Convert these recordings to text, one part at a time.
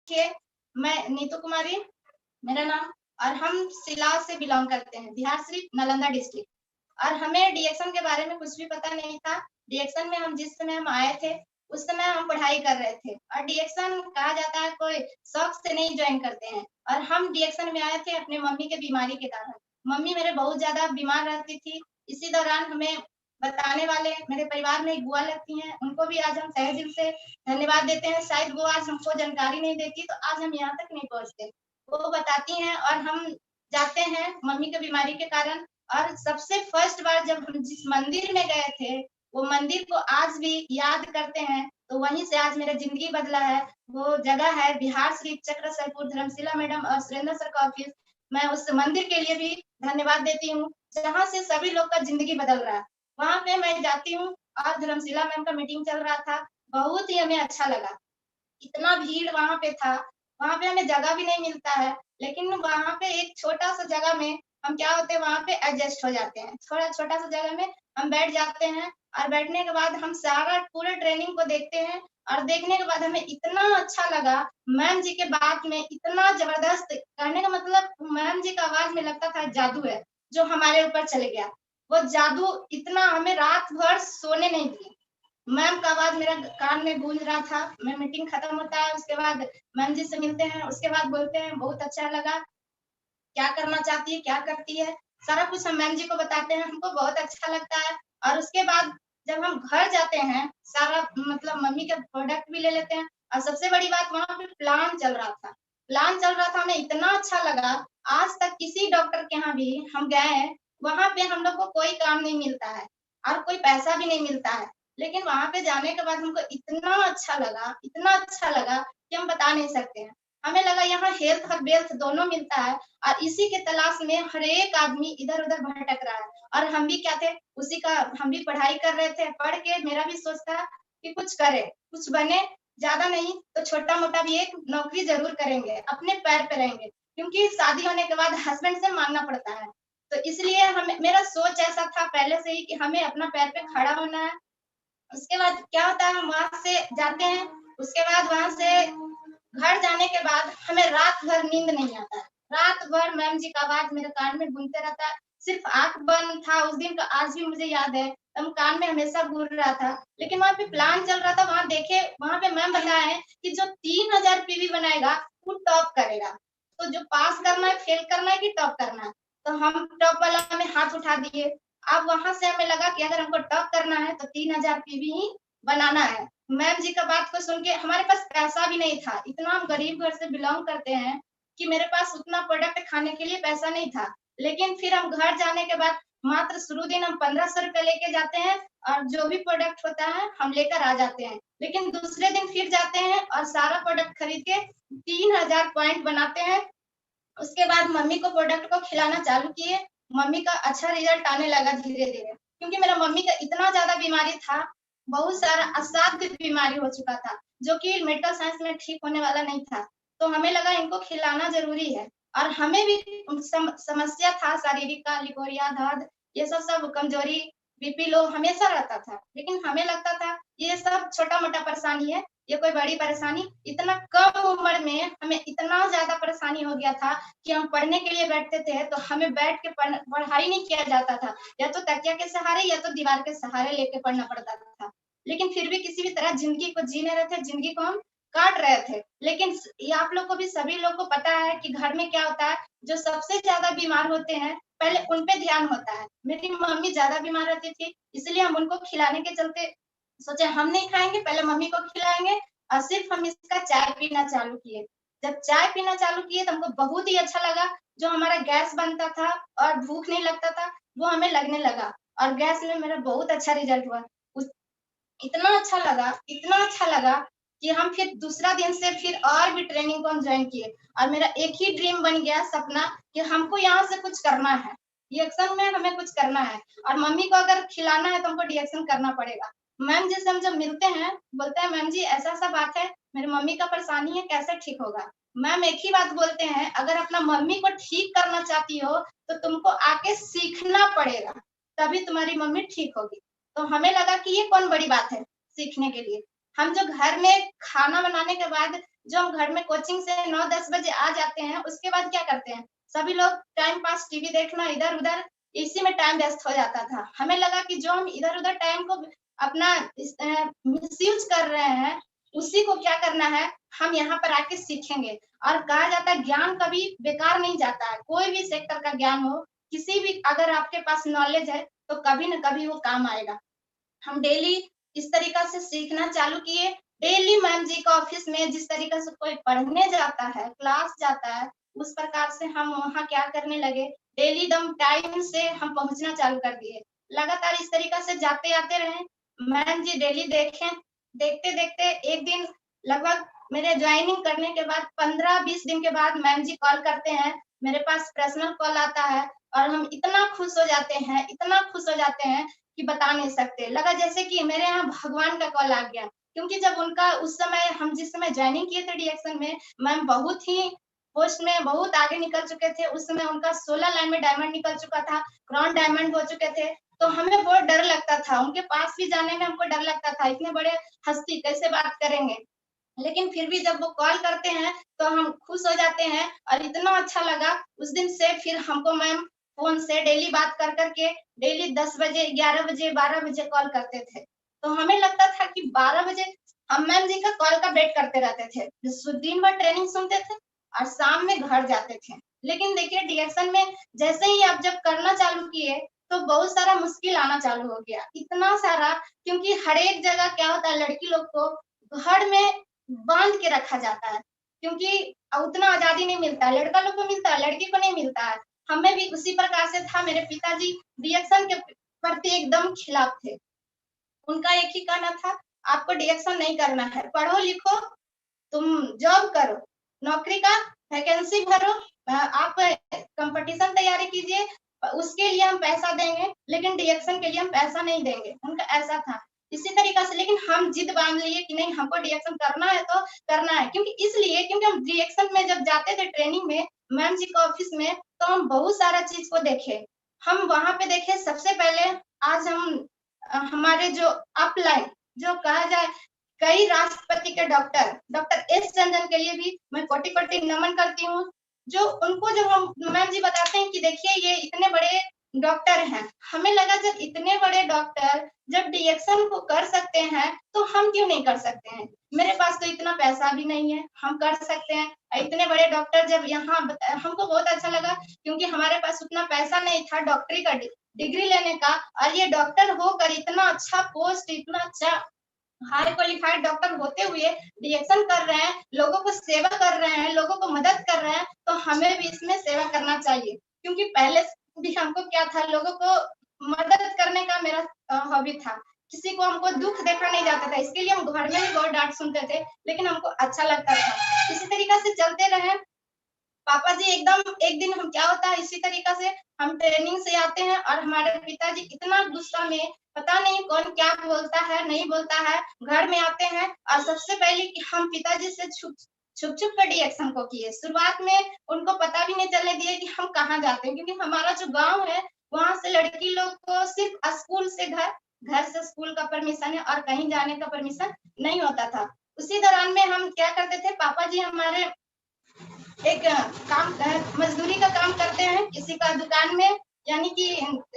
देखिए, मैं नीतू कुमारी मेरा नाम और हम सिला से बिलॉन्ग करते हैं, बिहार शरीफ, नालंदा डिस्ट्रिक्ट। और हमें डीएक्शन के बारे में कुछ भी पता नहीं था। डीएक्शन में हम जिस समय हम आए थे, उस समय हम पढ़ाई कर रहे थे और डीएक्शन कहा जाता है कोई शौक से नहीं जॉइन करते हैं। और हम डीएक्शन में आए थे अपनी मम्मी के बीमारी के कारण। मम्मी मेरे बहुत ज़्यादा बीमार रहती थी, इसी दौरान हमें बताने वाले मेरे परिवार में एक बुआ लगती हैं, उनको भी आज हम तहे दिल से धन्यवाद देते हैं। शायद वो आज हमको जानकारी नहीं देती तो आज हम यहाँ तक नहीं पहुँचते। वो बताती हैं और हम जाते हैं मम्मी की बीमारी के कारण। और सबसे फर्स्ट बार जब हम जिस मंदिर में गए थे, वो मंदिर को आज भी याद करते हैं, तो वहीं से आज मेरा ज़िंदगी बदला है। वो जगह है बिहार शरीफ चक्रसरपुर, धर्मशिला मैडम और सुरेंद्र सर का ऑफिस। मैं उस मंदिर के लिए भी धन्यवाद देती हूँ, जहाँ से सभी लोग का ज़िंदगी बदल रहा है। वहाँ पे मैं जाती हूँ और धर्मशिला मैम का मीटिंग चल रहा था, बहुत ही हमें अच्छा लगा। इतना भीड़ वहाँ पे था, वहाँ पे हमें जगह भी नहीं मिलता है, लेकिन वहाँ पे एक छोटा-सा जगह में हम क्या होते हैं वहाँ पे एडजस्ट हो जाते हैं। थोड़ा छोटा-सा जगह में हम बैठ जाते हैं और बैठने के बाद हम सारा पूरे ट्रेनिंग को देखते हैं और देखने के बाद हमें इतना अच्छा लगा, मैम जी के बात में इतना ज़बरदस्त कहने का मतलब मैम जी का आवाज़ में लगता था जादू है, जो हमारे ऊपर चले गया। वो जादू इतना हमें रात भर सोने नहीं दिए। मैम का आवाज़ मेरा कान में गूंज रहा था। मैं मीटिंग खत्म होता है, उसके बाद मैम जी से मिलते हैं, उसके बाद बोलते हैं बहुत अच्छा लगा, क्या करना चाहती है, क्या करती है, सारा कुछ हम मैम जी को बताते हैं, हमको बहुत अच्छा लगता है। और उसके बाद जब हम घर जाते हैं, सारा मतलब मम्मी का प्रोडक्ट भी ले लेते हैं और सबसे बड़ी बात वहाँ पे प्लान चल रहा था। प्लान चल रहा था, हमें इतना अच्छा लगा, आज तक किसी डॉक्टर के यहाँ भी हम गए हैं, वहाँ पे हम लोग को कोई काम नहीं मिलता है और कोई पैसा भी नहीं मिलता है। लेकिन वहाँ पे जाने के बाद हमको इतना अच्छा लगा कि हम बता नहीं सकते हैं। हमें लगा यहाँ हेल्थ और वेल्थ दोनों मिलता है और इसी के तलाश में हर एक आदमी इधर-उधर भटक रहा है। और हम भी क्या थे, उसी का हम भी पढ़ाई कर रहे थे, पढ़ के मेरा भी सोच था कि कुछ करें, कुछ बने, ज़्यादा नहीं तो छोटा-मोटा भी एक नौकरी ज़रूर करेंगे, अपने पैर पे रहेंगे। क्योंकि शादी होने के बाद हस्बैंड से माँगना पड़ता है। तो इसलिए हमें मेरा सोच ऐसा था पहले से ही कि हमें अपना पैर पे खड़ा होना है। उसके बाद क्या होता है हम वहाँ से जाते हैं, उसके बाद वहाँ से घर जाने के बाद हमें रात भर नींद नहीं आता है। रात भर मैम जी का आवाज़ मेरे कान में गूंजते रहता है। सिर्फ़ आँख बंद था उस दिन का आज भी मुझे याद है, एकदम कान में हमेशा गूंज रहा था। लेकिन वहाँ पे प्लान चल रहा था, वहाँ पे मैम बताए हैं कि जो 3000 पीवी बनाएगा, वो टॉप करेगा। तो जो पास करना है, फेल करना है कि टॉप करना है? तो हम टॉप वाला में हाथ उठा दिए। अब वहाँ से हमें लगा कि अगर हमको टॉप करना है तो 3000 पीवी ही बनाना है। मैम जी का बात को सुन के हमारे पास पैसा भी नहीं था। इतना हम गरीब घर से बिलॉन्ग करते हैं कि मेरे पास उतना प्रोडक्ट खाने के लिए पैसा नहीं था। लेकिन फिर हम घर जाने के बाद मात्र शुरू दिन हम 1500 रुपए लेके जाते हैं और जो भी प्रोडक्ट होता है हम लेकर आ जाते हैं। लेकिन दूसरे दिन फिर जाते हैं और सारा प्रोडक्ट खरीद के 3000 पॉइंट बनाते हैं। उसके बाद मम्मी को प्रोडक्ट को खिलाना चालू किए, मम्मी का अच्छा रिज़ल्ट आने लगा धीरे-धीरे। क्योंकि मेरा मम्मी का इतना ज़्यादा बीमारी था, बहुत सारा असाध्य बीमारी हो चुका था, जो कि मेडिकल साइंस में ठीक होने वाला नहीं था। तो हमें लगा इनको खिलाना ज़रूरी है और हमें भी समस्या था शारीरिक का, लिकोरिया, दर्द, ये सब कमज़ोरी, बीपी लो हमेशा रहता था। लेकिन हमें लगता था ये सब छोटा-मोटा परेशानी है, ये कोई बड़ी परेशानी इतना कम उम्र में हमें इतना ज़्यादा परेशानी हो गया था कि हम पढ़ने के लिए बैठते थे तो हमें बैठ के पढ़ाई नहीं किया जाता था। या तो तकिया के सहारे या तो दीवार के सहारे लेके पढ़ना पड़ता था। लेकिन फिर भी किसी भी तरह ज़िंदगी को जी रहे थे, ज़िंदगी को हम काट रहे थे। लेकिन ये आप लोग को भी सभी लोग को पता है कि घर में क्या होता है, जो सबसे ज़्यादा बीमार होते हैं, पहले उन पे ध्यान होता है। मेरी मम्मी ज़्यादा बीमार रहती थी, इसलिए हम उनको खिलाने के चलते सोचे हम नहीं खाएँगे, पहले मम्मी को खिलाएँगे और सिर्फ़ हम इसका चाय पीना चालू किए। जब चाय पीना चालू किए तो हमको बहुत ही अच्छा लगा, जो हमारा गैस बनता था और भूख नहीं लगता था, वो हमें लगने लगा और गैस में मेरा बहुत अच्छा रिज़ल्ट हुआ। उस इतना अच्छा लगा कि हम फिर दूसरा दिन से फिर और भी ट्रेनिंग को हम जॉइन किए और मेरा एक ही ड्रीम बन गया सपना कि हमको यहाँ से कुछ करना है। डीएक्शन में हमें कुछ करना है और मम्मी को अगर खिलाना है तो हमको डीएक्शन करना पड़ेगा। मैम जी से हम जब मिलते हैं, बोलते हैं मैम जी ऐसा-ऐसा बात है, मेरी मम्मी का परेशानी है कैसे ठीक होगा? मैम एक ही बात बोलते हैं, अगर अपना मम्मी को ठीक करना चाहती हो, तो तुमको आके सीखना पड़ेगा, तभी तुम्हारी मम्मी ठीक होगी। तो हमें लगा कि ये कौन बड़ी बात है सीखने के लिए। हम जो घर में खाना बनाने के बाद जो हम घर में कोचिंग से 9-10 बजे आ जाते हैं, उसके बाद क्या करते हैं, सभी लोग टाइम पास टीवी देखना इधर-उधर, इसी में टाइम व्यस्त हो जाता था। हमें लगा कि जो हम इधर-उधर टाइम को अपना मिसयूज़ कर रहे हैं, उसी को क्या करना है, हम यहाँ पर आके सीखेंगे। और कहा जाता है ज्ञान कभी बेकार नहीं जाता है, कोई भी सेक्टर का ज्ञान हो, किसी भी अगर आपके पास नॉलेज है, तो कभी न कभी वो काम आएगा। हम डेली इस तरीका से सीखना चालू किए। डेली मैम जी का ऑफिस में जिस तरीके से कोई पढ़ने जाता है, क्लास जाता है, उस प्रकार से हम वहाँ क्या करने लगे, डेली एकदम टाइम से हम पहुँचना चालू कर दिए। लगातार इस तरीका से जाते-आते रहे। मैम जी डेली देखें, देखते-देखते एक दिन लगभग मेरे जॉइनिंग करने के बाद 15-20 दिन के बाद मैम जी कॉल करते हैं, मेरे पास पर्सनल कॉल आता है और हम इतना खुश हो जाते हैं, इतना खुश हो जाते हैं कि बता नहीं सकते। लगा जैसे कि मेरे यहाँ भगवान का कॉल आ गया, क्योंकि जब उनका उस समय हम जिस समय जॉइनिंग किए थे डीएक्शन में, मैम बहुत ही पोस्ट में बहुत आगे निकल चुके थे। उस समय उनका 16 लाइन में डायमंड निकल चुका था, क्राउन डायमंड हो चुके थे। तो हमें बहुत डर लगता था, उनके पास भी जाने में हमको डर लगता था, इतने बड़े हस्ती कैसे बात करेंगे? लेकिन फिर भी जब वो कॉल करते हैं, तो हम खुश हो जाते हैं और इतना अच्छा लगा, उस दिन से फिर हमको मैम फ़ोन से डेली बात कर के डेली 10 बजे, 11 बजे, 12 बजे कॉल करते थे। तो हमें लगता था कि 12 बजे हम मैम जी का कॉल का वेट करते रहते थे। दिन भर ट्रेनिंग सुनते थे और शाम में घर जाते थे। लेकिन देखिए डीएक्शन में जैसे ही आप जब करना चालू किए, तो बहुत सारा मुश्किल आना चालू हो गया। इतना सारा, क्योंकि हर एक जगह क्या होता है, लड़की लोग को घर में बाँध के रखा जाता है, क्योंकि उतना आज़ादी नहीं मिलता है, लड़का लोग को मिलता है, लड़की को नहीं मिलता है। हमें भी उसी प्रकार से था, मेरे पिताजी रिएक्शन के प्रति एकदम खिलाफ थे। उनका एक ही कहना था, आपको रिएक्शन नहीं करना है, पढ़ो-लिखो, तुम जॉब करो, नौकरी का वैकेंसी भरो, आप कॉम्पिटिशन तैयारी कीजिए, उसके लिए हम पैसा देंगे, लेकिन रिएक्शन के लिए हम पैसा नहीं देंगे, उनका ऐसा था। इसी तरीक़ा से लेकिन हम जिद बाँध लिए कि नहीं हमको रिएक्शन करना है तो करना है, क्योंकि हम रिएक्शन में जब जाते थे ट्रेनिंग में, मैम जी के ऑफिस में, तो हम बहुत सारा चीज़ को देखे। हम वहाँ पे देखे सबसे पहले आज हम हमारे जो अपलाइन जो कहा जाए कई राष्ट्रपति के डॉक्टर एस टंडन के लिए भी मैं कोटि-कोटि नमन करती हूँ। जो उनको जब हम मैम जी बताते हैं कि देखिए ये इतने बड़े डॉक्टर हैं, हमें लगा जब इतने बड़े डॉक्टर जब रिएक्शन को कर सकते हैं, तो हम क्यों नहीं कर सकते हैं? मेरे पास तो इतना पैसा भी नहीं है, हम कर सकते हैं। इतने बड़े डॉक्टर जब यहाँ हमको बहुत अच्छा लगा, क्योंकि हमारे पास उतना पैसा नहीं था डॉक्टरी का डिग्री लेने का, और ये डॉक्टर होकर इतना अच्छा पोस्ट, इतना अच्छा हाई क्वालिफाइड डॉक्टर होते हुए रिएक्शन कर रहे हैं, लोगों को सेवा कर रहे हैं, लोगों को मदद कर रहे हैं, तो हमें भी इसमें सेवा करना चाहिए। क्योंकि पहले से भी हमको क्या था, लोगों को मदद करने का मेरा हॉबी था। किसी को हमको दुःख देखा नहीं जाता था, इसके लिए हम घर में भी बहुत डाँट सुनते थे, लेकिन हमको अच्छा लगता था। इसी तरीक़ा से चलते रहे। पापा जी एकदम एक दिन हम क्या होता है इसी तरीक़ा से हम ट्रेनिंग से आते हैं और हमारे पिताजी इतना गुस्सा में, पता नहीं कौन क्या बोलता है, नहीं बोलता है, घर में आते हैं और सबसे पहले कि हम पिताजी से छुप-छुप कर रिएक्शन को किए। शुरुआत में उनको पता भी नहीं चलने दिए कि हम कहाँ जाते हैं, क्योंकि हमारा जो गाँव है, वहाँ से लड़की लोग को सिर्फ़ स्कूल से घर, घर से स्कूल का परमिशन है और कहीं जाने का परमिशन नहीं होता था। उसी दौरान में हम क्या करते थे, पापा जी हमारे एक काम मज़दूरी का काम करते हैं किसी का दुकान में, यानी कि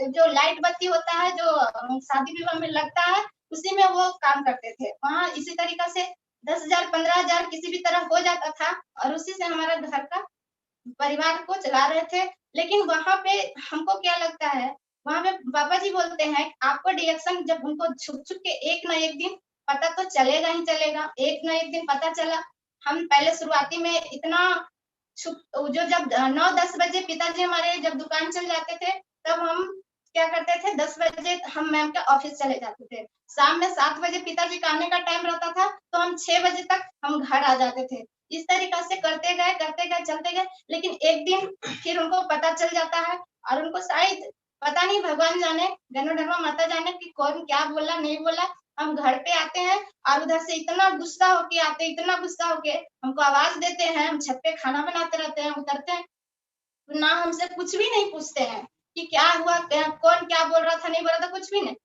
जो लाइट बत्ती होता है, जो शादी-विवाह में लगता है, उसी में वो काम करते थे। वहाँ इसी तरीक़ा से 10,000 15,000 किसी भी तरह हो जाता था और उसी से हमारा घर का परिवार को चला रहे थे। लेकिन वहाँ पे हमको क्या लगता है, वहाँ पे पापा जी बोलते हैं, आपको रिएक्शन जब उनको छुप-छुप के एक ना एक दिन पता तो चलेगा ही चलेगा। एक ना एक दिन पता चला। हम पहले शुरुआती में इतना छुप जो जब 9-10 बजे पिताजी हमारे जब दुकान चल जाते थे, तब हम क्या करते थे, 10 बजे हम मैम के ऑफिस चले जाते थे। शाम में 7 बजे पिताजी का आने का टाइम रहता था, तो हम 6 बजे तक हम घर आ जाते थे। इस तरीक़ा से करते गए, चलते गए, लेकिन एक दिन फिर उनको पता चल जाता है और उनको शायद पता नहीं भगवान जाने, गणो-धर्मा माता जाने कि कौन क्या बोला, नहीं बोला। हम घर पे आते हैं और उधर से इतना गुस्सा होके आते हैं, इतना गुस्सा होके हमको आवाज़ देते हैं, हम छत पे खाना बनाते रहते हैं, उतरते हैं, ना हमसे कुछ भी नहीं पूछते हैं कि क्या हुआ, क्या कौन क्या बोल रहा था, नहीं बोल रहा था, कुछ भी नहीं।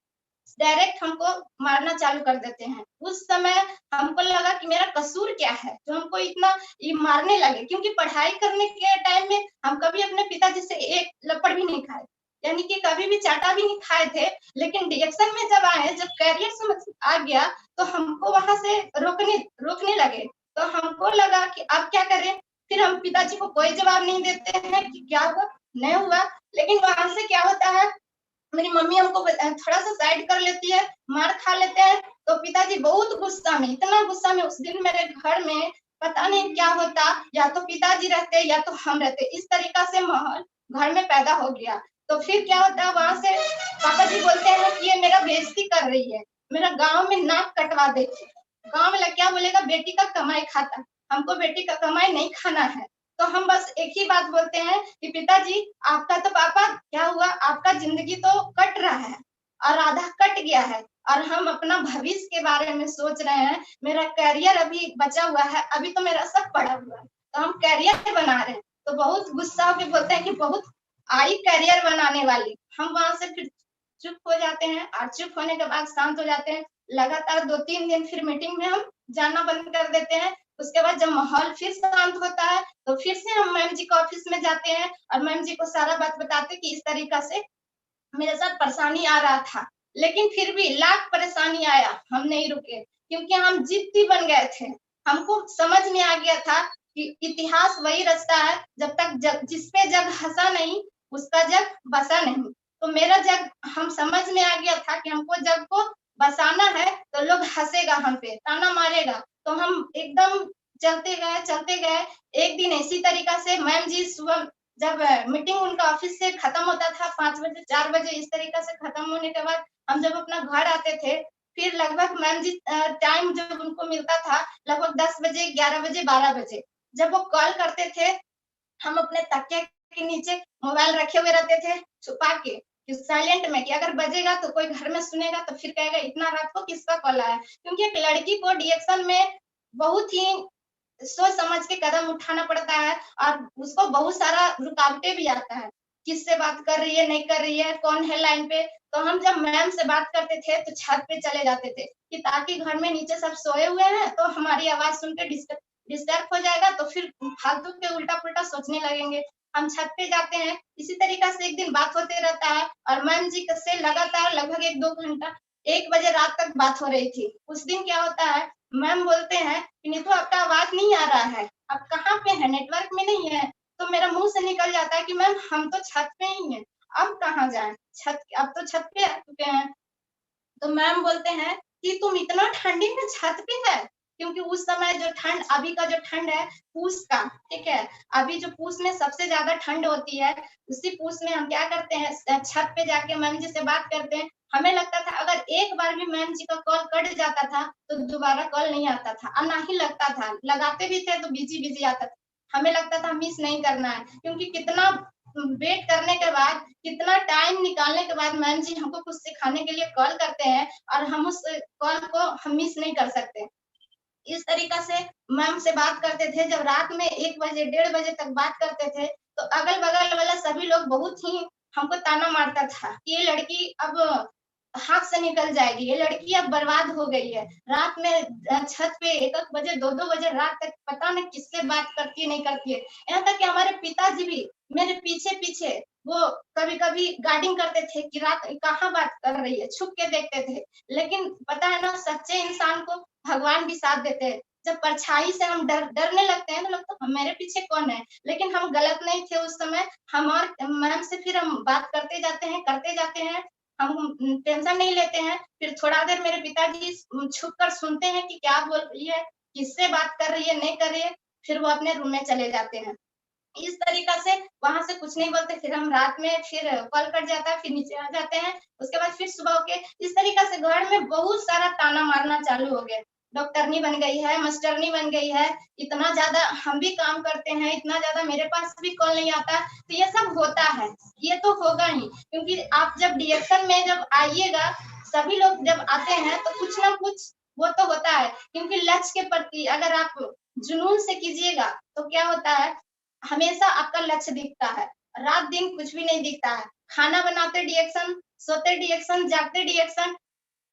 डायरेक्ट हमको मारना चालू कर देते हैं। उस समय हमको लगा कि मेरा कसूर क्या है जो हमको इतना ये मारने लगे, क्योंकि पढ़ाई करने के टाइम में हम कभी अपने पिताजी से एक लपड़ भी नहीं खाए, यानी कि कभी भी चाटा भी नहीं खाए थे। लेकिन डिएक्शन में जब आए, जब करियर समझ आ गया, तो हमको वहां से रोकने लगे। तो हमको लगा कि अब क्या करें। फिर हम पिताजी को कोई जवाब नहीं देते हैं कि क्या हुआ नहीं हुआ। लेकिन वहां से क्या होता है, मेरी मम्मी हमको थोड़ा सा साइड कर लेती है, मार खा लेते हैं। तो पिताजी बहुत गुस्सा में, इतना गुस्सा में, उस दिन मेरे घर में पता नहीं क्या होता, या तो पिताजी रहते या तो हम रहते, इस तरीका से माहौल घर में पैदा हो गया। तो फिर क्या होता है, वहां से पापा जी बोलते हैं कि ये मेरा बेइज्जती कर रही है, मेरा गांव में नाक कटवा देगी। गांव वाला क्या बोलेगा, बेटी का कमाई खाता, हमको बेटी का कमाई नहीं खाना है। तो हम बस एक ही बात बोलते हैं कि पिताजी आपका तो पापा क्या हुआ, आपका जिंदगी तो कट रहा है और आधा कट गया है, और हम अपना भविष्य के बारे में सोच रहे हैं। मेरा करियर अभी बचा हुआ है, अभी तो मेरा सब पड़ा हुआ है, तो हम करियर बना रहे हैं। तो बहुत गुस्सा होकर बोलते हैं कि बहुत आई करियर बनाने वाली। हम वहां से फिर चुप हो जाते हैं, और चुप होने के बाद शांत हो जाते हैं। लगातार 2-3 दिन फिर मीटिंग में हम जाना बंद कर देते हैं। उसके बाद जब माहौल फिर शांत होता है, तो फिर से हम मैम जी के ऑफिस में जाते हैं और मैम जी को सारा बात बताते कि इस तरीका से मेरे साथ परेशानी आ रहा था। लेकिन फिर भी लाख परेशानी आया, हम नहीं रुके, क्योंकि हम जिद्दी बन गए थे। हमको समझ में आ गया था कि इतिहास वही रचता है, जब तक जग जिस पे जग हँसा नहीं, उसका जग बसा नहीं। तो मेरा जग हम समझ में आ गया था कि हमको जग को बसाना है, तो लोग हँसेगा हम पे, ताना मारेगा। तो हम एकदम चलते गए। एक दिन इसी तरीका से मैम जी सुबह जब मीटिंग उनका ऑफिस से खत्म होता था 5 बजे 4 बजे, इस तरीका से खत्म होने के बाद हम जब अपना घर आते थे, फिर लगभग मैम जी टाइम जब उनको मिलता था लगभग 10 बजे, 11 बजे, 12 बजे, जब वो कॉल करते थे, हम अपने तकिया के नीचे मोबाइल रखे हुए रहते थे छुपा के, कि साइलेंट में, कि अगर बजेगा तो कोई घर में सुनेगा तो फिर कहेगा इतना रात को किसका कॉल आया। क्योंकि एक लड़की को डिएक्शन में बहुत ही सोच समझ के कदम उठाना पड़ता है, और उसको बहुत सारा रुकावटें भी आता है। किससे बात कर रही है, नहीं कर रही है, कौन है लाइन पे। तो हम जब मैम से बात करते थे तो छत पे चले जाते थे, कि ताकि घर में नीचे सब सोए हुए हैं, तो हमारी आवाज सुन के डिस्टर्ब हो जाएगा, तो फिर फालतू के उल्टा-पुल्टा सोचने लगेंगे। हम छत पे जाते हैं, इसी तरीका से एक दिन बात होते रहता है, और मैम जी से लगातार लगभग 1-2 घंटा 1 बजे रात तक बात हो रही थी। उस दिन क्या होता है, मैम बोलते हैं कि नीतू आपका आवाज नहीं आ रहा है, आप कहाँ पे हैं? नेटवर्क में नहीं है। तो मेरा मुँह से निकल जाता है कि मैम हम तो छत पे ही हैं, अब कहाँ जाएँ? अब तो छत पे आ चुके हैं। तो मैम बोलते हैं कि तुम इतना ठंडी में छत पे है, क्योंकि उस समय जो ठंड, अभी का जो ठंड है पूस का, ठीक है, अभी जो पूस में सबसे ज्यादा ठंड होती है, उसी पूस में हम क्या करते हैं, छत पे जाके मैम जी से बात करते हैं। हमें लगता था अगर एक बार भी मैम जी का कॉल कट जाता था तो दोबारा कॉल नहीं आता था, और ना ही लगता था, लगाते भी थे तो बिजी बिजी आता था। हमें लगता था मिस नहीं करना है, क्योंकि कितना वेट करने के बाद, कितना टाइम निकालने के बाद मैम जी हमको कुछ सिखाने के लिए कॉल करते हैं, और हम उस कॉल को हम मिस नहीं कर सकते। इस तरीका से मैम से बात करते थे। जब रात में 1 बजे, 1:30 बजे तक बात करते थे, तो अगल-बगल वाला सभी लोग बहुत ही हमको ताना मारता था कि ये लड़की अब हाथ से निकल जाएगी, ये लड़की अब बर्बाद हो गई है। रात में छत पे 1-1 बजे, 2-2 बजे रात तक पता नहीं किससे बात करती है, नहीं करती है। यहाँ तक कि हमारे पिताजी भी मेरे पीछे-पीछे वो कभी-कभी गार्डिंग करते थे कि रात कहाँ बात कर रही है, छुप के देखते थे। लेकिन पता है ना, सच्चे इंसान को भगवान भी साथ देते हैं। जब परछाई से हम डरने लगते हैं तो लगता है मेरे पीछे कौन है? लेकिन हम गलत नहीं थे उस समय। हम और मैम से फिर हम बात करते जाते हैं, करते जाते हैं। हम टेंशन नहीं लेते हैं। फिर थोड़ा देर मेरे पिताजी छुप कर सुनते हैं कि क्या बोल रही है, किससे बात कर रही है, नहीं कर रही है। फिर वो अपने रूम में चले जाते हैं। इस तरीका से वहाँ से कुछ नहीं बोलते, फिर हम रात में फिर कॉल कट जाता है, फिर नीचे आ जाते हैं। उसके बाद फिर सुबह होके इस तरीका से घर में बहुत सारा ताना मारना चालू हो गया। डॉक्टरनी बन गई है, मास्टरनी बन गई है, इतना ज़्यादा हम भी काम करते हैं, इतना ज़्यादा मेरे पास भी कॉल नहीं आता, तो ये सब होता है। ये तो होगा ही, क्योंकि आप जब डिएक्शन में जब आइएगा, सभी लोग जब आते हैं तो कुछ ना कुछ वो तो होता है, क्योंकि लक्ष्य के प्रति अगर आप जुनून से कीजिएगा, तो क्या होता है, हमेशा आपका लक्ष्य दिखता है, रात दिन कुछ भी नहीं दिखता है। खाना बनाते डिएक्शन, सोते डिएक्शन, जागते डिएक्शन,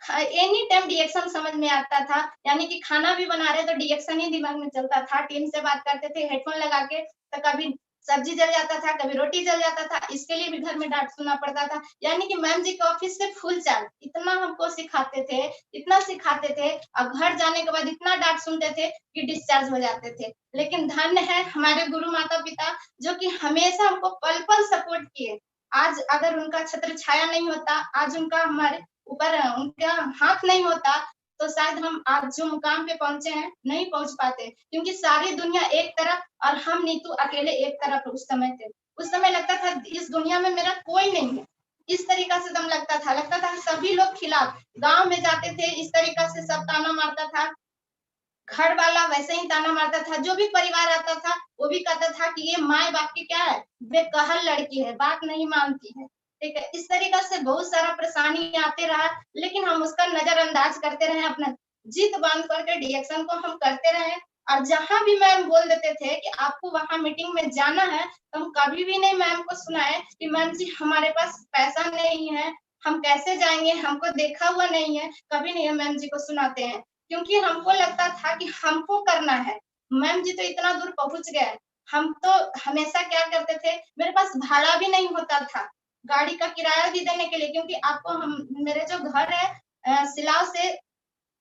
एनी टाइम डिएक्शन समझ में आता था, यानी कि खाना भी बना रहे तो डिएक्शन ही दिमाग में चलता था। टीम से बात करते थे हेडफोन लगा के, तो कभी सब्जी जल जाता था, कभी रोटी जल जाता था, इसके लिए भी घर में डांट सुनना पड़ता था। यानी कि मैम जी के ऑफिस से फुल चार्ज, इतना हमको सिखाते थे, इतना सिखाते थे, और घर जाने के बाद इतना डांट सुनते थे कि डिस्चार्ज हो जाते थे। लेकिन धन्य है हमारे गुरु माता पिता, जो कि हमेशा हमको पल पल सपोर्ट किए। आज अगर उनका छत्र छाया नहीं होता, आज उनका हमारे ऊपर उनका हाथ नहीं होता, तो शायद हम आज जो मुकाम पे पहुंचे हैं नहीं पहुंच पाते, क्योंकि सारी दुनिया एक तरफ और हम नीतू अकेले एक तरफ उस समय थे। उस समय लगता था इस दुनिया में मेरा कोई नहीं है, इस तरीका से दम लगता था सभी लोग खिलाफ। गांव में जाते थे इस तरीका से सब ताना मारता था, घर वाला वैसे ही ताना मारता था, जो भी परिवार आता था वो भी कहता था कि ये माए बाप की क्या है, बेकहल लड़की है, बात नहीं मानती है। ठीक है, इस तरीका से बहुत सारा परेशानी आते रहा, लेकिन हम उसका नजरअंदाज करते रहे, अपना जिद बांध करके डिएक्शन को हम करते रहे। और जहां भी मैम बोल देते थे कि आपको वहां मीटिंग में जाना है, तो हम कभी भी नहीं मैम को सुनाए कि मैम जी हमारे पास पैसा नहीं है, हम कैसे जाएंगे, हमको देखा हुआ नहीं है, कभी नहीं मैम जी को सुनाते हैं। क्योंकि हमको लगता था कि हमको करना है, मैम जी तो इतना दूर पहुंच गए। हम तो हमेशा क्या करते थे, मेरे पास भाड़ा भी नहीं होता था गाड़ी का किराया भी देने के लिए, क्योंकि आपको हम मेरे जो घर है सिलाव से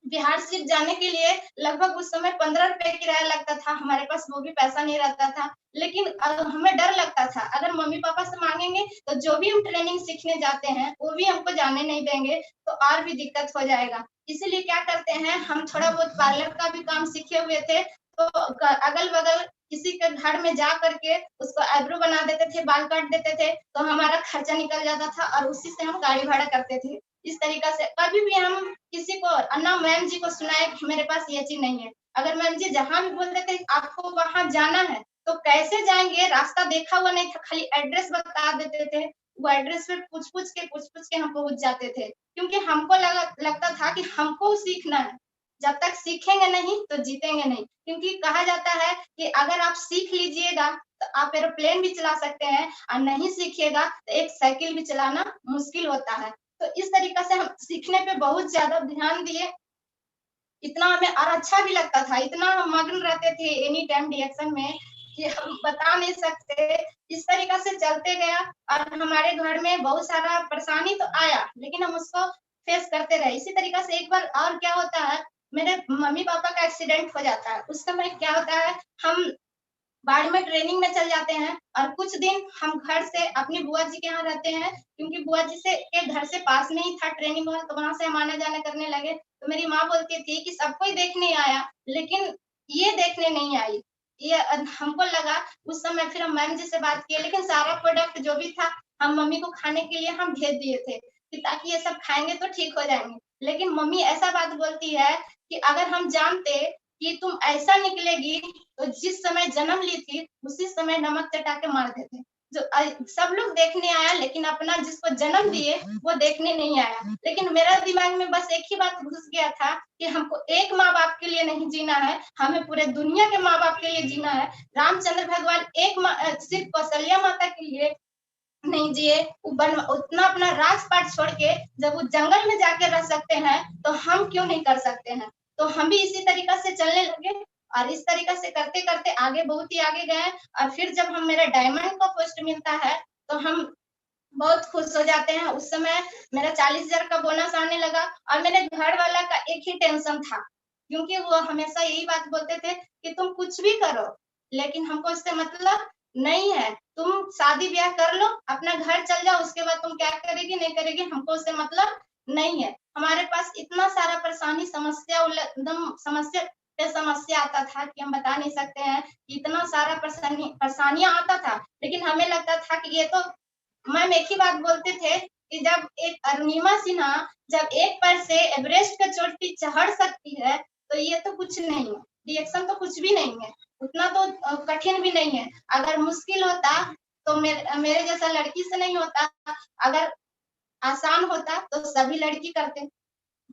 बिहार सिर्फ जाने के लिए लगभग उस समय 15 रुपए किराया लगता था, हमारे पास वो भी पैसा नहीं रहता था। लेकिन हमें डर लगता था, अगर मम्मी पापा से मांगेंगे तो जो भी हम ट्रेनिंग सीखने जाते हैं वो भी हमको जाने नहीं देंगे, तो और भी दिक्कत हो जाएगा। इसीलिए क्या करते हैं, हम थोड़ा बहुत पार्लर का भी काम सीखे हुए थे, तो अगल बगल किसी के घर में जा करके उसको आईब्रो बना देते थे, बाल काट देते थे, तो हमारा खर्चा निकल जाता था और उसी से हम गाड़ी भाड़ा करते थे। इस तरीका से कभी भी हम किसी को ना मैम जी को सुनाए कि मेरे पास ये चीज नहीं है। अगर मैम जी जहां भी बोल देते आपको वहां जाना है, तो कैसे जाएंगे, रास्ता देखा हुआ नहीं था, खाली एड्रेस बता देते थे। वो एड्रेस पे पूछ पूछ के हम पहुंच जाते थे, क्योंकि हमको लगता था कि हमको सीखना है। जब तक सीखेंगे नहीं तो जीतेंगे नहीं, क्योंकि कहा जाता है कि अगर आप सीख लीजिएगा तो आप एरोप्लेन भी चला सकते हैं, और नहीं सीखिएगा तो एक साइकिल भी चलाना मुश्किल होता है। तो इस तरीका से हम सीखने पे बहुत ज्यादा ध्यान दिए, इतना हमें और अच्छा भी लगता था, इतना हम मग्न रहते थे एनी टाइम रिएक्शन में कि हम बता नहीं सकते। इस तरीका से चलते गया, और हमारे घर में बहुत सारा परेशानी तो आया, लेकिन हम उसको फेस करते रहे। इसी तरीका से एक बार और क्या होता है, मेरे मम्मी पापा का एक्सीडेंट हो जाता है। उस समय क्या होता है, हम बाढ़ में ट्रेनिंग में चल जाते हैं, और कुछ दिन हम घर से अपनी बुआ जी के यहाँ रहते हैं, क्योंकि बुआ जी से के घर से पास में ही था ट्रेनिंग हॉल, तो वहां से हम आने जाने करने लगे। तो मेरी माँ बोलती थी कि सब कोई देखने आया, लेकिन ये देखने नहीं आई। ये हमको लगा, उस समय फिर हम मैम जी से बात किए, लेकिन सारा प्रोडक्ट जो भी था हम मम्मी को खाने के लिए हम भेज दिए थे कि ताकि ये सब खाएंगे तो ठीक हो जाएंगे। लेकिन मम्मी ऐसा बात बोलती है कि अगर हम जानते कि तुम ऐसा निकलेगी, तो जिस समय जन्म ली थी उसी समय नमक चटा के मार देते। जो सब लोग देखने आया, लेकिन अपना जिसको जन्म दिए वो देखने नहीं आया। लेकिन मेरा दिमाग में बस एक ही बात घुस गया था कि हमको एक माँ बाप के लिए नहीं जीना है, हमें पूरे दुनिया के माँ बाप के लिए जीना है। रामचंद्र भगवान सिर्फ कौशल्या माता के लिए नहीं जिए, उतना अपना राजपाट छोड़ के जब वो जंगल में जाके रह सकते हैं, तो हम क्यों नहीं कर सकते हैं। तो हम भी इसी तरीका से चलने लगे, और इस तरीका से करते करते आगे बहुत ही आगे गए। और फिर जब हम मेरा डायमंड का पोस्ट मिलता है, तो हम बहुत खुश हो जाते हैं। उस समय मेरा 40,000 का बोनस आने लगा, और मेरे घर वाला का एक ही टेंशन था, क्योंकि वो हमेशा यही बात बोलते थे कि तुम कुछ भी करो, लेकिन हमको इससे मतलब नहीं है। तुम शादी ब्याह कर लो, अपना घर चल जाओ, उसके बाद तुम क्या करेगी नहीं करेगी हमको उससे मतलब नहीं है। हमारे पास इतना सारा परेशानी, समस्या एकदम समस्या पे समस्या आता था कि हम बता नहीं सकते हैं। इतना सारा परेशानियां आता था, लेकिन हमें लगता था कि ये तो, मैम एक ही बात बोलते थे कि जब एक अरुणिमा सिन्हा जब एक पैर से एवरेस्ट की चोटी चढ़ सकती है, तो ये तो कुछ नहीं है, रिएक्शन तो कुछ भी नहीं है, उतना तो कठिन भी नहीं है। अगर मुश्किल होता तो मेरे जैसा लड़की से नहीं होता, अगर आसान होता तो सभी लड़की करते,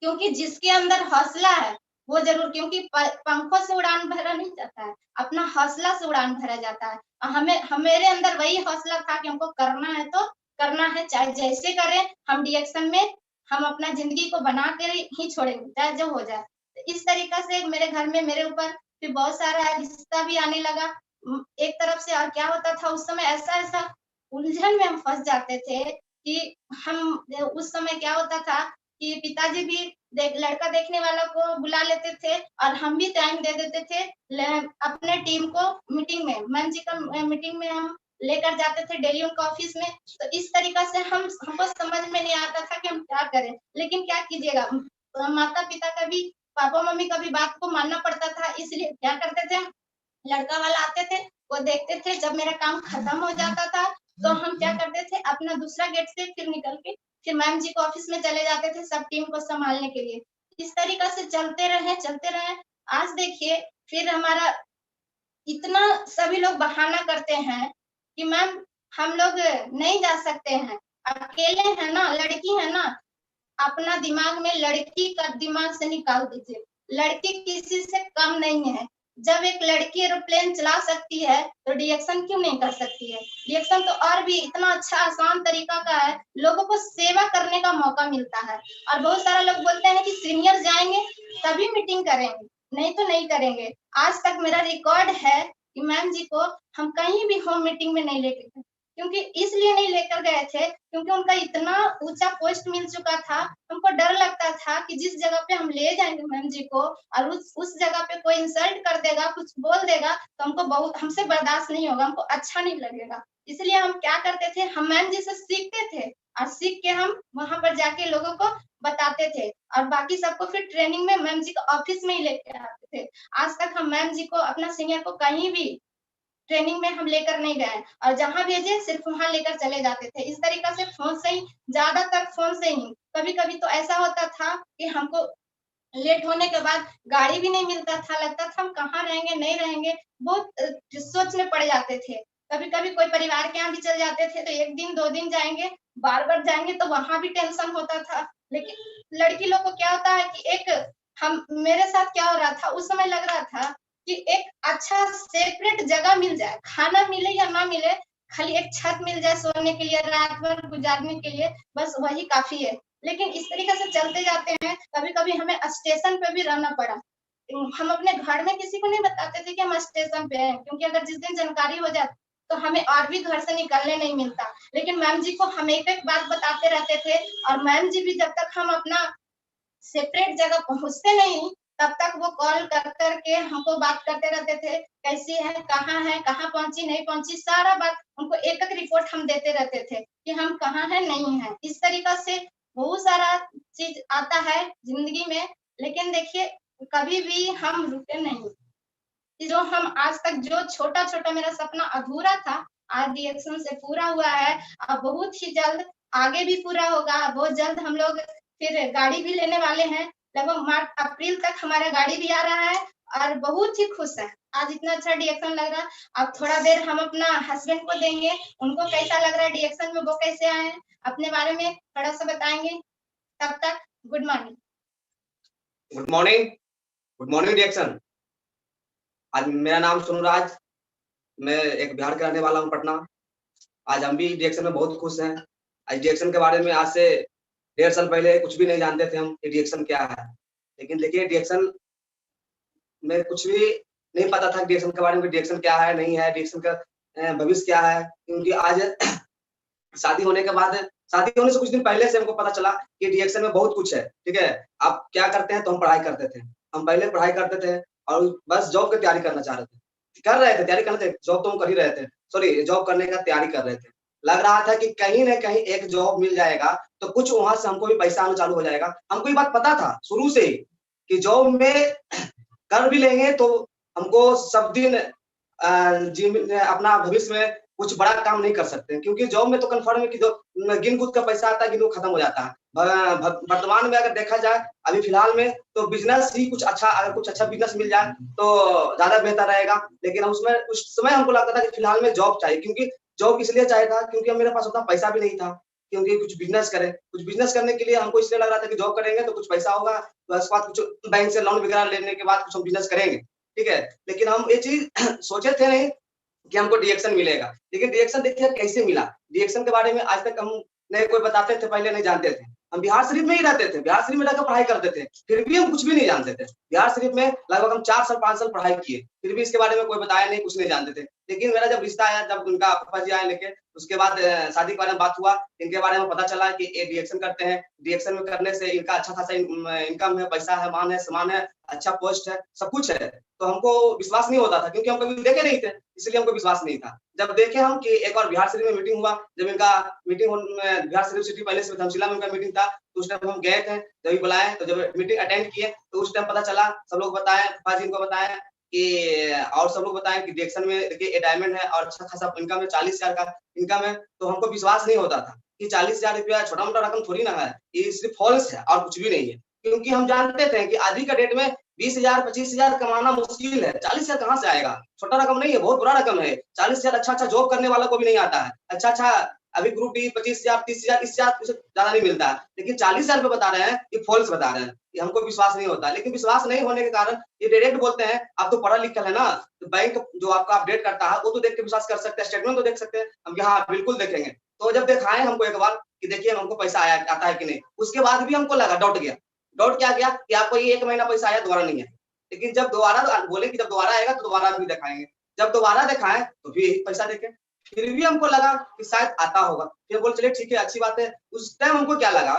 क्योंकि जिसके अंदर हौसला है वो जरूर, क्योंकि पंखों से उड़ान भरा नहीं जाता है, अपना हौसला से उड़ान भरा जाता है। मेरे अंदर वही हौसला था कि हमको करना है तो करना है, चाहे जैसे करें। हम डिएक्शन में हम अपना जिंदगी को बना के ही छोड़ेंगे, चाहे जो हो जाए। तो इस तरीका से मेरे घर में मेरे ऊपर फिर बहुत सारा रिश्ता भी आने लगा। एक तरफ से क्या होता था उस समय, ऐसा-ऐसा उलझन में हम फँस जाते थे कि हम उस समय क्या होता था कि पिताजी भी लड़का देखने वालों को बुला लेते थे और हम भी टाइम दे देते थे अपने टीम को मीटिंग में, मैम जी का मीटिंग में हम लेकर जाते थे डेली उनका ऑफिस में। तो इस तरीका से हमको समझ में नहीं आता था कि हम क्या करें, लेकिन क्या कीजिएगा, माता पिता का भी, पापा मम्मी का भी बात को मानना पड़ता था। इसलिए क्या करते थे, लड़का वाला आते थे, वो देखते थे, जब मेरा काम खत्म हो जाता था तो हम क्या करते थे, अपना दूसरा गेट से फिर निकल के फिर मैम जी के ऑफिस में चले जाते थे सब टीम को संभालने के लिए। इस तरीका से चलते रहे। आज देखिए फिर हमारा इतना सभी लोग बहाना करते हैं कि मैम हम लोग नहीं जा सकते हैं, अकेले हैं ना, लड़की है ना, अपना दिमाग में लड़की का दिमाग से निकाल दीजिए। लड़की किसी से कम नहीं है। जब एक लड़की एरोप्लेन चला सकती है तो रिएक्शन क्यों नहीं कर सकती है? रिएक्शन तो और भी इतना अच्छा आसान तरीका का है, लोगों को सेवा करने का मौका मिलता है। और बहुत सारा लोग बोलते हैं कि सीनियर जाएंगे तभी मीटिंग करेंगे, नहीं तो नहीं करेंगे। आज तक मेरा रिकॉर्ड है कि मैम जी को हम कहीं भी होम मीटिंग में नहीं लेके गए, क्योंकि इसलिए नहीं लेकर गए थे क्योंकि उनका इतना ऊंचा पोस्ट मिल चुका था। हमको डर लगता था कि जिस जगह पे हम ले जाएंगे मैम जी को और उस जगह पे कोई इंसल्ट कर देगा, कुछ बोल देगा तो हमको बहुत, हमसे बर्दाश्त नहीं होगा, हमको अच्छा नहीं लगेगा। इसलिए हम क्या करते थे, हम मैम जी से सीखते थे और सीख के हम वहां पर जाके लोगों को बताते थे और बाकी सबको फिर ट्रेनिंग में मैम जी के ऑफिस में ही लेके आते थे। आज तक हम मैम जी को, अपना सीनियर को कहीं भी ट्रेनिंग में हम लेकर नहीं गए और जहाँ भेजे सिर्फ वहाँ लेकर चले जाते थे। इस तरीका से फ़ोन से ही, ज़्यादातर फ़ोन से ही। कभी-कभी तो ऐसा होता था कि हमको लेट होने के बाद गाड़ी भी नहीं मिलता था, लगता था हम कहाँ रहेंगे, नहीं रहेंगे, बहुत सोच में पड़ जाते थे। कभी-कभी कोई परिवार के यहाँ भी चले जाते थे तो 1 दिन, 2 दिन जाएँगे, बार-बार जाएँगे तो वहाँ भी टेंशन होता था। लेकिन लड़की लोग को क्या होता है कि एक, हम, मेरे साथ क्या हो रहा था, उस समय लग रहा था कि एक अच्छा सेपरेट जगह मिल जाए, खाना मिले या ना मिले, खाली एक छत मिल जाए सोने के लिए, रात भर गुजारने के लिए, बस वही काफ़ी है। लेकिन इस तरीके से चलते जाते हैं, कभी-कभी हमें स्टेशन पे भी रहना पड़ा। हम अपने घर में किसी को नहीं बताते थे कि हम स्टेशन पे हैं, क्योंकि अगर जिस दिन जानकारी हो जाती तो हमें और भी घर से निकलने नहीं मिलता। लेकिन मैम जी को हम एक-एक बात बताते रहते थे और मैम जी भी जब तक हम अपना सेपरेट जगह पहुँचते नहीं, तब तक वो कॉल कर के हमको बात करते रहते थे, कैसी है, कहाँ पहुँची, नहीं पहुँची, सारा बात उनको एक-एक रिपोर्ट हम देते रहते थे कि हम कहाँ हैं, नहीं हैं। इस तरीक़ा से बहुत सारा चीज़ आता है ज़िंदगी में, लेकिन देखिए कभी भी हम रुके नहीं। कि जो हम आज तक, जो छोटा-छोटा मेरा सपना अधूरा था, आज डीएक्शन से पूरा हुआ है। बहुत ही जल्द आगे भी पूरा होगा। बहुत जल्द हम लोग फिर गाड़ी भी लेने वाले हैं। लगभग मार्च अप्रैल तक हमारा गाड़ी भी आ रहा है और बहुत ही खुश हैं। आज इतना अच्छा डीएक्शन लग रहा है। अब थोड़ा देर हम अपना हस्बैंड को देंगे, उनको कैसा लग रहा है डीएक्शन में, वो कैसे आए हैं, अपने बारे में थोड़ा-सा बताएँगे। तब तक good morning. Good morning. Good morning डीएक्शन। आज मेरा नाम सोनूराज, मैं एक बिहार का रहने वाला हूँ, पटना। आज हम भी डीएक्शन में बहुत खुश हैं। आज डीएक्शन के बारे में आज से 1.5 साल पहले कुछ भी नहीं जानते थे हम कि डीएक्शन क्या है। लेकिन देखिए डीएक्शन में कुछ भी नहीं पता था डीएक्शन के बारे में, डीएक्शन क्या है, नहीं है, डीएक्शन का भविष्य क्या है। क्योंकि आज शादी होने के बाद, शादी होने से कुछ दिन पहले से हमको पता चला कि डीएक्शन में बहुत कुछ है, ठीक है। आप क्या करते हैं, तो हम पढ़ाई करते थे। हम पहले पढ़ाई करते थे और बस जॉब की तैयारी करना चाह रहे थे। कर रहे थे, तैयारी कर रहे थे, जॉब तो हम कर ही रहे थे। सॉरी, जॉब करने का तैयारी कर रहे थे। लग रहा था कि कहीं न कहीं एक जॉब मिल जाएगा, तो कुछ वहाँ से हमको भी पैसा आना चालू हो जाएगा। हमको ये बात पता था शुरू से ही कि जॉब में कर भी लेंगे तो हमको सब दिन अपना भविष्य में कुछ बड़ा काम नहीं कर सकते, क्योंकि जॉब में तो कन्फर्म है कि जो गिन-गुन का पैसा आता है, गिन-गुन खत्म हो जाता है। वर्तमान में अगर देखा जाए, अभी फिलहाल में तो बिज़नेस ही कुछ अच्छा, अगर कुछ अच्छा बिज़नेस मिल जाए तो ज़्यादा बेहतर रहेगा। लेकिन उसमें उस समय हमको लगता था कि फिलहाल में जॉब चाहिए, क्योंकि जॉब इसलिए चाहिए था क्योंकि मेरे पास उतना पैसा भी नहीं था, क्योंकि कुछ बिज़नेस करें। कुछ बिज़नेस करने के लिए हमको इसलिए लग रहा था कि जॉब करेंगे तो कुछ पैसा होगा, तो उसके बाद कुछ बैंक से लोन वगैरह लेने के बाद कुछ हम बिज़नेस करेंगे, ठीक है। लेकिन हम ये चीज़ सोचे थे नहीं कि हमको डीएक्शन मिलेगा। लेकिन डीएक्शन देखिए कैसे मिला। डीएक्शन के बारे में आज तक हम नहीं कोई बताते थे, पहले नहीं जानते थे। हम बिहार शरीफ में ही रहते थे, बिहार शरीफ में रहकर पढ़ाई करते थे, फिर भी हम कुछ भी नहीं जानते थे। बिहार शरीफ में लगभग हम 4 साल 5 साल पढ़ाई किए, फिर भी इसके बारे में कोई बताया नहीं, कुछ नहीं जानते थे। लेकिन मेरा जब रिश्ता आया, जब उनका पापा जी आए लेके, उसके बाद शादी के बारे में बात हुआ, इनके बारे में पता चला कि ये डीएक्शन करते हैं, डीएक्शन में करने से इनका अच्छा खासा इनकम है, पैसा है, मान है, सम्मान है, अच्छा पोस्ट है, सब कुछ है। तो हमको विश्वास नहीं होता था, क्योंकि हम कभी देखे नहीं थे, इसलिए हमको विश्वास नहीं था। जब देखे हम कि एक बार बिहार शरीफ में मीटिंग हुआ, जब इनका meeting Bihar Sharif city palace में धर्मशिला में उनका मीटिंग था, तो उस टाइम हम गए थे, जब बुलाए, तो जब मीटिंग अटेंड किए, तो उस टाइम पता चला, सब लोग बताए, पापा जी इनको बताया कि, और सब लोग बताए कि डीएक्शन में देखिए ये डायमंड है और अच्छा खासा इनकम है, 40,000 का इनकम है। तो हमको विश्वास नहीं होता था कि 40,000 रुपया छोटा-मोटा रकम थोड़ी ना है, ये सिर्फ फॉल्स है और कुछ भी नहीं है। क्योंकि हम जानते थे कि आज का डेट में 20,000 25,000 कमाना मुश्किल है, 40,000 कहाँ से आएगा? छोटा रकम नहीं है, बहुत बड़ा रकम है। 40,000 अच्छा-अच्छा जॉब करने वाला को भी नहीं आता है। अच्छा-अच्छा अभी ग्रुप डी 25,000 30,000 इससे ज़्यादा नहीं मिलता है। लेकिन 40,000 रुपए बता रहे हैं, ये फॉल्स बता रहे हैं, ये हमको विश्वास नहीं होता। लेकिन विश्वास नहीं होने के कारण ये डायरेक्ट बोलते हैं, आप तो पढ़ा-लिखा है ना, तो बैंक जो आपका अपडेट करता है, वो तो देख के विश्वास कर सकते हैं, स्टेटमेंट तो देख सकते हैं। हम कहा हाँ, बिल्कुल देखेंगे। तो जब दिखाए हमको एक बार कि देखिए हमको पैसा आया आता है कि नहीं, उसके बाद भी हमको लगा, डाउट गया। डाउट क्या गया कि आपको ये 1 महीना पैसा आया, दोबारा नहीं आया। लेकिन जब दोबारा बोले कि जब दोबारा आएगा तो दोबारा भी दिखाएँगे। जब दोबारा दिखाएँ तो भी यही पैसा देखे। फिर भी हमको लगा कि शायद आता होगा। फिर बोले चलिए ठीक है, अच्छी बात है। उस टाइम हमको क्या लगा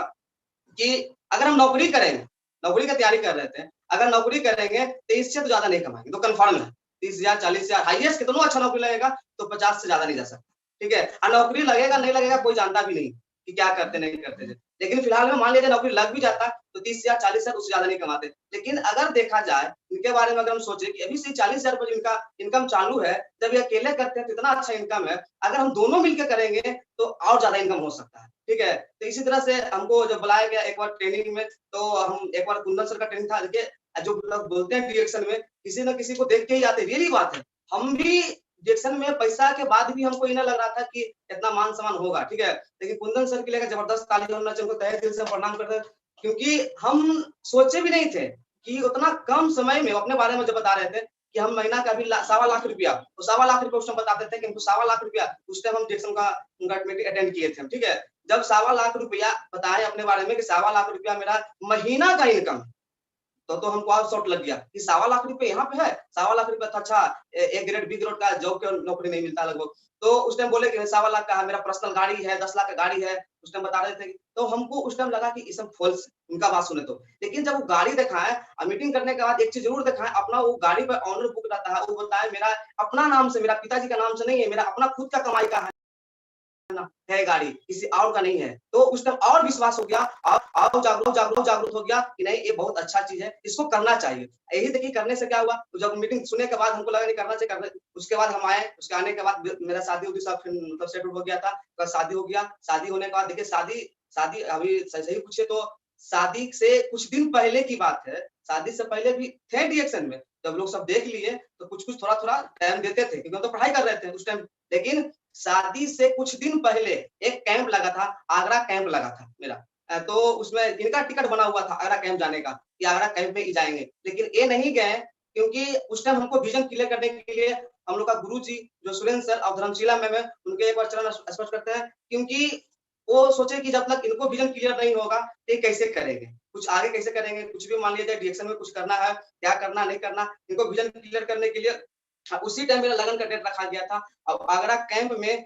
कि अगर हम नौकरी करेंगे, नौकरी की तैयारी कर रहे थे, अगर नौकरी करेंगे तो इससे तो ज़्यादा नहीं कमाएँगे, तो कन्फर्म है। 30,000 40,000 हाईएस्ट कितना अच्छा नौकरी लगेगा तो 50 से ज़्यादा नहीं जा सकता। ठीक है? नौकरी लगेगा नहीं लगेगा कोई जानता भी नहीं कि क्या करते नहीं करते थे। लेकिन फिलहाल में मान लीजिए नौकरी लग भी जाता तो 30,000 40,000 उससे ज़्यादा नहीं कमाते। लेकिन अगर देखा जाए इनके बारे में, अगर हम सोचे कि अभी से 40,000 रुपए इनका इनकम चालू है, जब ये अकेले करते हैं तो इतना अच्छा इनकम है, अगर हम दोनों मिलकर करेंगे तो और ज़्यादा इनकम हो सकता है। ठीक है? तो इसी तरह से हमको जब बुलाया गया एक बार ट्रेनिंग में, तो हम एक बार कुंदन सर का ट्रेनिंग था। देखिए जो लोग बोलते हैं डिरेक्शन में किसी न किसी को देख के ही आते हैं, रियली बात है। हम भी डिरेक्शन में पैसा के बाद भी हमको ये ना लग रहा था कि इतना मान-सम्मान होगा, ठीक है? लेकिन कुंदन सर के लिए जबरदस्त ताली होना चाहिए, उनको तहे दिल से प्रणाम करते हैं, क्योंकि हम सोचे भी नहीं थे कि उतना कम समय में, अपने बारे में जब बता रहे थे कि हम महीना का अभी 1.25 लाख रुपया, तो 1.25 लाख रुपया उस टाइम बताते थे कि हमको 1.25 लाख रुपया, उस टाइम हम डिरेक्शन का उनका मीटिंग अटेंड किए थे, ठीक है? जब 1.25 लाख रुपया बताए अपने बारे में कि 1.25 लाख रुपया मेरा महीना का इनकम, तो हमको और शॉट लग गया कि 1.25 लाख रुपए यहाँ पे है, 1.25 लाख रुपए था। अच्छा ए ग्रेड बी ग्रेड का जॉब के नौकरी नहीं मिलता लगभग। तो उस टाइम बोले कि 1.25 लाख का है, मेरा पर्सनल गाड़ी है, 10 लाख का गाड़ी है, उस टाइम बता रहे थे। तो हमको उस टाइम लगा कि ये सब फॉल्स है, उनका बात सुने तो। लेकिन जब वो गाड़ी दिखाए और मीटिंग करने के बाद एक चीज जरूर दिखाए, अपना वो गाड़ी पे ऑनर बुक रहता है, वो बताए मेरा अपना नाम से, मेरा पिताजी का नाम से नहीं है, मेरा अपना खुद का कमाई का है गाड़ी, किसी और का नहीं है। तो उस टाइम और विश्वास हो गया, और जागरूक हो गया कि नहीं ये बहुत अच्छा चीज़ है, इसको करना चाहिए। यही देखिए करने से क्या हुआ, तो जब मीटिंग सुनने के बाद हमको लगा नहीं करना चाहिए, करना। उसके बाद हम आए, उसके आने के बाद मेरा शादी-वादी सब फिर मतलब सेटल हो गया था। तो शादी हो गया, शादी होने के बाद देखिए शादी शादी अभी सही पूछे तो शादी से कुछ दिन पहले की बात है, शादी से पहले भी थे रिएक्शन में। जब लोग सब देख लिए तो कुछ-कुछ थोड़ा-थोड़ा टाइम देते थे, क्योंकि हम तो पढ़ाई कर रहे थे उस टाइम। लेकिन शादी से कुछ दिन पहले एक कैंप लगा था, आगरा कैंप लगा था मेरा। तो उसमें इनका टिकट बना हुआ था आगरा कैंप जाने का, कि आगरा कैंप में ही जाएँगे। लेकिन ये नहीं गए, क्योंकि उस टाइम हमको विज़न क्लियर करने के लिए हम लोग का गुरुजी जो सुरेंद्र सर और धर्मशिला मैम है, उनके एक बार चरण स्पर्श करते हैं, क्योंकि वो सोचे कि जब तक इनको विज़न क्लियर नहीं होगा, तो ये कैसे करेंगे? कुछ आगे कैसे करेंगे? कुछ भी मान लीजिए डायरेक्शन में कुछ करना है, क्या करना, नहीं करना, इनको विज़न क्लियर करने के लिए उसी टाइम मेरा लगन का डेट रखा गया था। अब आगरा कैंप में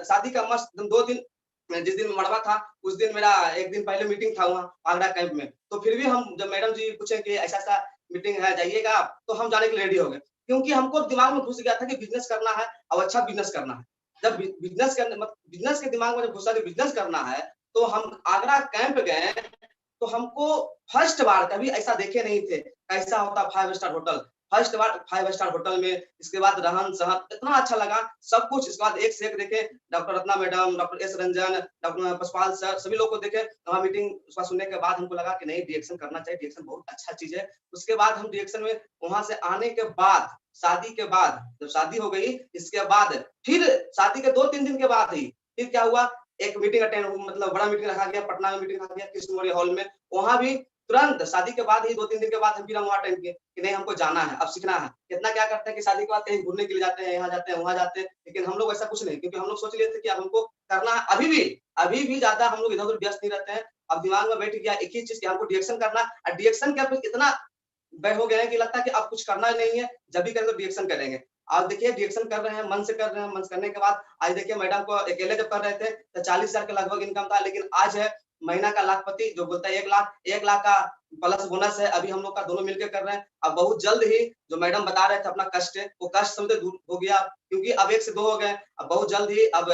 शादी का मस्त 2 दिन, जिस दिन मड़वा था, उस दिन मेरा 1 दिन पहले मीटिंग था वहाँ आगरा कैंप में। तो फिर भी हम जब मैडम जी पूछे कि ऐसा-ऐसा मीटिंग है, जाइएगा आप, तो हम जाने के लिए रेडी हो गए। क्योंकि हमको दिमाग में घुस गया था कि बिज़नेस करना है और अच्छा बिज़नेस करना है। जब बिज़नेस करने मतलब बिज़नेस के दिमाग में जब घुसा कि बिज़नेस करना है, तो हम आगरा कैंप गए, तो हमको फर्स्ट बार कभी ऐसा देखे नहीं थे, कैसा होता 5 स्टार होटल। फर्स्ट बार 5 स्टार होटल में, इसके बाद रहन-सहन इतना अच्छा लगा, सब कुछ। इसके बाद एक से एक देखे, doctor Ratna madam, doctor S Ranjan, doctor Pashupal sir, सभी लोग को देखे। वहाँ मीटिंग उसका सुनने के बाद हमको लगा कि नहीं डायरेक्शन करना चाहिए, डायरेक्शन बहुत अच्छा चीज़ है। उसके बाद हम डायरेक्शन में वहाँ से आने के बाद, शादी के बाद, जब शादी हो गई, इसके बाद फिर शादी के 2-3 दिन के बाद ही फिर क्या हुआ, एक मीटिंग अटेंड मतलब बड़ा मीटिंग रखा गया, पटना में मीटिंग रखा गया कृष्ण मेमोरियल हॉल में। वहाँ भी तुरंत शादी के बाद ही 2-3 दिन के बाद हम फिर हम वहाँ अटेंड किए कि नहीं हमको जाना है, अब सीखना है। कितना क्या करते हैं कि शादी के बाद कहीं घूमने के लिए जाते हैं, यहाँ जाते हैं, वहाँ जाते हैं, लेकिन हम लोग ऐसा कुछ नहीं, क्योंकि हम लोग सोच लिए थे कि अब हमको करना है। अभी भी ज़्यादा हम लोग इधर-उधर व्यस्त नहीं रहते हैं। अब दिमाग में बैठ गया एक ही चीज़ कि हमको डीएक्शन करना और डीएक्शन के ऊपर इतना बैठ हो गए हैं कि लगता है कि अब कुछ करना नहीं है, जब भी करें तो डीएक्शन करेंगे। आप देखिए डीएक्शन कर रहे हैं, मन से कर रहे हैं, मन से करने के बाद आज देखिए मैडम को अकेले जब कर रहे थे तो 40,000 के लगभग इनकम था, लेकिन आज है महीना का लाखपति जो बोलता है 1 लाख का प्लस बोनस है। अभी हम लोग का दोनों मिलकर कर रहे हैं। अब बहुत जल्द ही जो मैडम बता रहे थे अपना कष्ट है, वो कष्ट समझे दूर हो गया, क्योंकि अब 1 से 2 हो गए। अब बहुत जल्द ही अब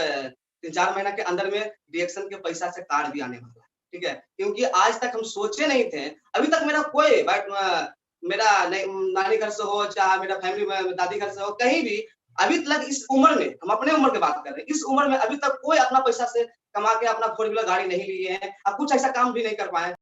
3-4 महीना के अंदर में डीएक्शन के पैसा से कार्ड भी आने वाला है, ठीक है? क्योंकि आज तक हम सोचे नहीं थे, अभी तक मेरा कोई मेरा नानी घर से हो, चाहे मेरा फैमिली में दादी घर से हो, कहीं भी अभी तक इस उम्र में, हम अपने उम्र की बात कर रहे हैं, इस उम्र में अभी तक कोई अपना पैसा से कमा के अपना 4 व्हीलर गाड़ी नहीं लिए हैं, अब कुछ ऐसा काम भी नहीं कर पाए।